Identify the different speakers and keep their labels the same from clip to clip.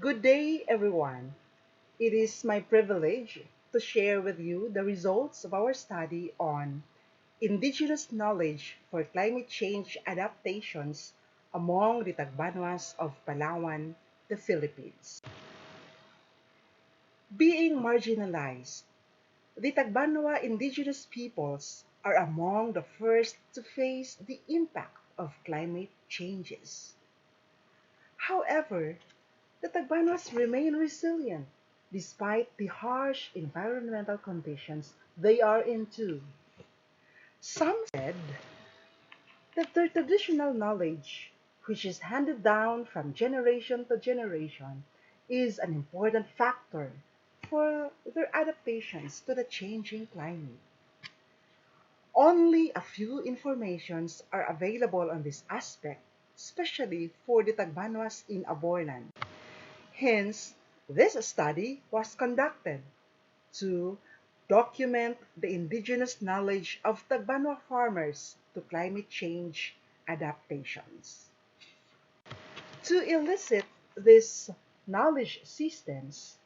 Speaker 1: Good day, everyone. It is my privilege to share with you the results of our study on Indigenous knowledge for climate change adaptations among the Tagbanuas of Palawan, the Philippines. Being marginalized, the Tagbanwa indigenous peoples are among the first to face the impact of climate changes. However, the Tagbanuas remain resilient despite the harsh environmental conditions they are into. Some said that their traditional knowledge, which is handed down from generation to generation, is an important factor for their adaptations to the changing climate. Only a few informations are available on this aspect, especially for the Tagbanuas in Aborlan. Hence, this study was conducted to document the indigenous knowledge of Tagbanwa farmers to climate change adaptations. To elicit these knowledge systems,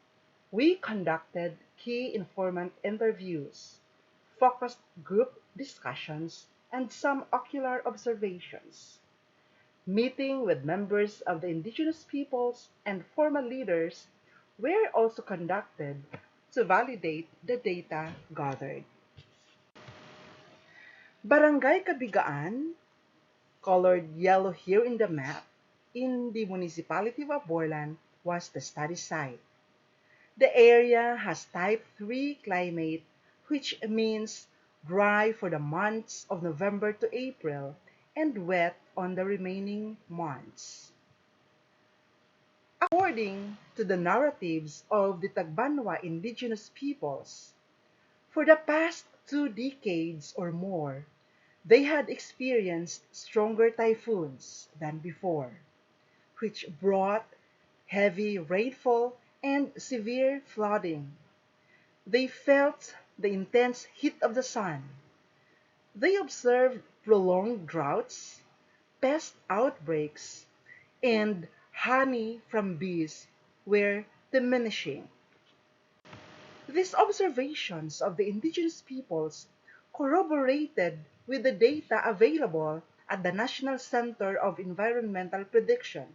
Speaker 1: we conducted key informant interviews, focused group discussions, and some ocular observations. Meeting with members of the indigenous peoples and formal leaders were also conducted to validate the data gathered. Barangay Kabigaan, colored yellow here in the map, in the municipality of Aborlan was the study site. The area has type 3 climate, which means dry for the months of November to April and wet on the remaining months. According to the narratives of the Tagbanwa indigenous peoples, for the past 2 decades or more, they had experienced stronger typhoons than before, which brought heavy rainfall and severe flooding. They felt the intense heat of the sun. They observed prolonged droughts, pest outbreaks, and honey from bees were diminishing. These observations of the indigenous peoples corroborated with the data available at the National Center of Environmental Prediction.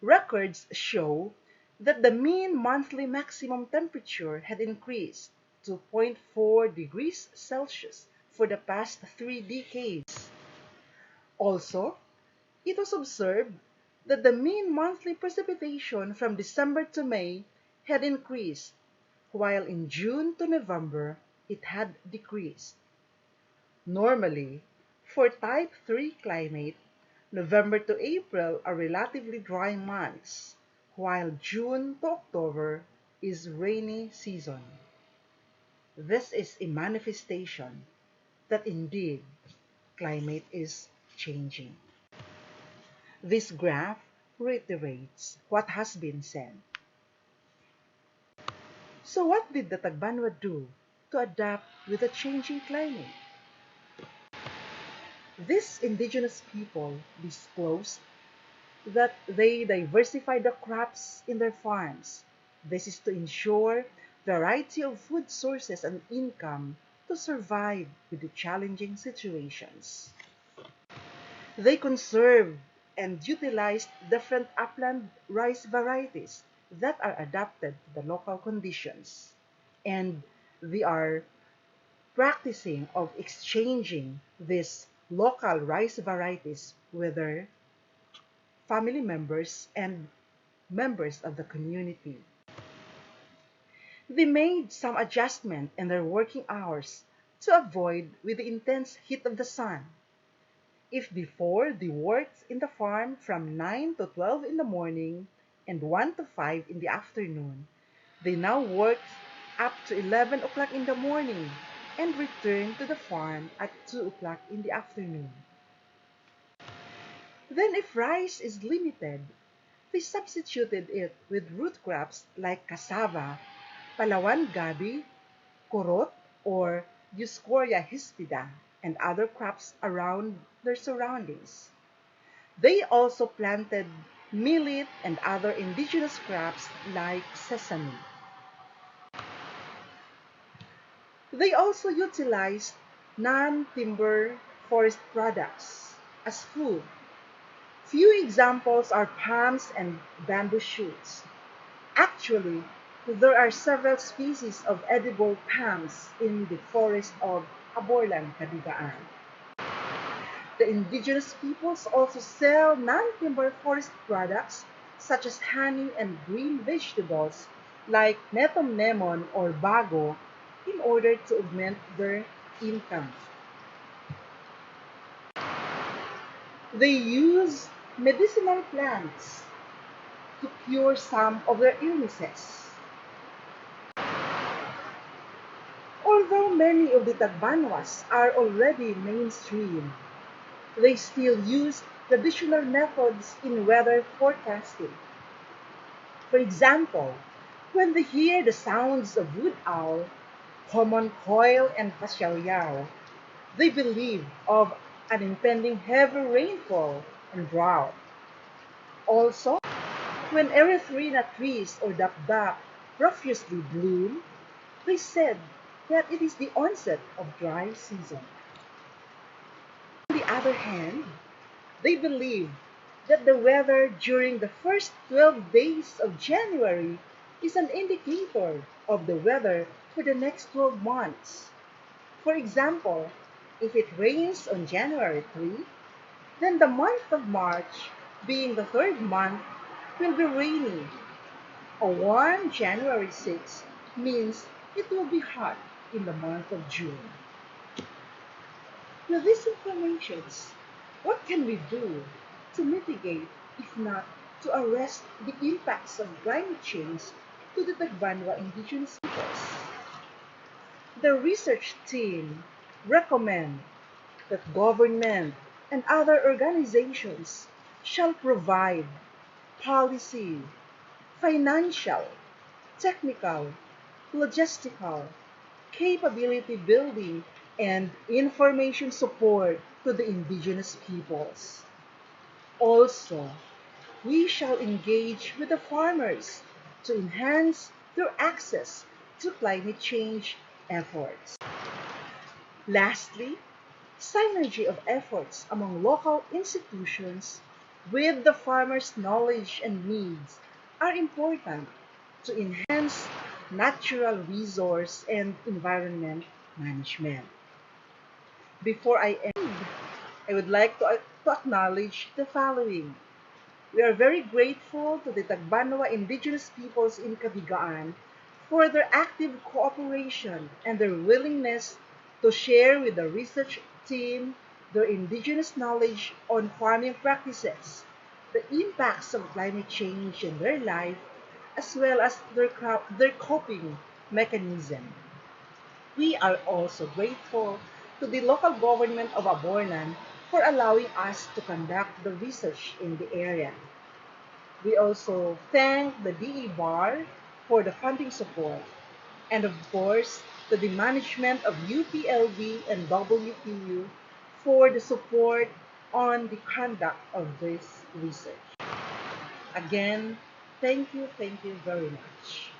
Speaker 1: Records show that the mean monthly maximum temperature had increased to 0.4 degrees Celsius for the past 3 decades. Also, it was observed that the mean monthly precipitation from December to May had increased, while in June to November it had decreased. Normally, for type 3 climate, November to April are relatively dry months, while June to October is rainy season. This is a manifestation that indeed climate is changing. This graph reiterates what has been said. So what did the Tagbanwa do to adapt with the changing climate? These indigenous people disclosed that they diversify the crops in their farms. This is to ensure variety of food sources and income to survive with the challenging situations. They conserved and utilized different upland rice varieties that are adapted to the local conditions. And they are practicing of exchanging these local rice varieties with their family members and members of the community. They made some adjustment in their working hours to avoid with the intense heat of the sun. If before they worked in the farm from 9 to 12 in the morning and 1 to 5 in the afternoon, they now work up to 11 o'clock in the morning and return to the farm at 2 o'clock in the afternoon. Then if rice is limited, they substituted it with root crops like cassava, Palawan gabi, kurot, or Dioscorea hispida, and other crops around their surroundings. They also planted millet, and other indigenous crops like sesame. They also utilized non-timber forest products as food. Few examples are palms and bamboo shoots. Actually, there are several species of edible palms in the forest of Aborlan, Cadigaan. The indigenous peoples also sell non-timber forest products such as honey and green vegetables like netom nemon or bago in order to augment their income. They use medicinal plants to cure some of their illnesses. Although many of the Tagbanuas are already mainstream, they still use traditional methods in weather forecasting. For example, when they hear the sounds of wood owl, common coil, and pasyaw, they believe of an impending heavy rainfall and drought. Also, when erythrina trees or dapdap profusely bloom, they said that it is the onset of dry season. On the other hand, they believe that the weather during the first 12 days of January is an indicator of the weather for the next 12 months. For example, if it rains on January 3, then the month of March, being the third month, will be rainy. A warm January 6 means it will be hot in the month of June. With these informations, what can we do to mitigate, if not to arrest the impacts of climate change to the Tagbanwa indigenous peoples? The research team recommend that government and other organizations shall provide policy, financial, technical, logistical, capability building, and information support to the indigenous peoples. Also, we shall engage with the farmers to enhance their access to climate change efforts. Lastly, synergy of efforts among local institutions with the farmers' knowledge and needs are important to enhance natural resource and environment management. Before I end, I would like to acknowledge the following. We are very grateful to the Tagbanwa indigenous peoples in Cadigaan for their active cooperation and their willingness to share with the research team their indigenous knowledge on farming practices, the impacts of climate change in their life, as well as their coping mechanism. We are also grateful to the local government of Aborlan for allowing us to conduct the research in the area. We also thank the DE for the funding support, and of course, to the management of UPLB and WPU for the support on the conduct of this research. Again, thank you very much.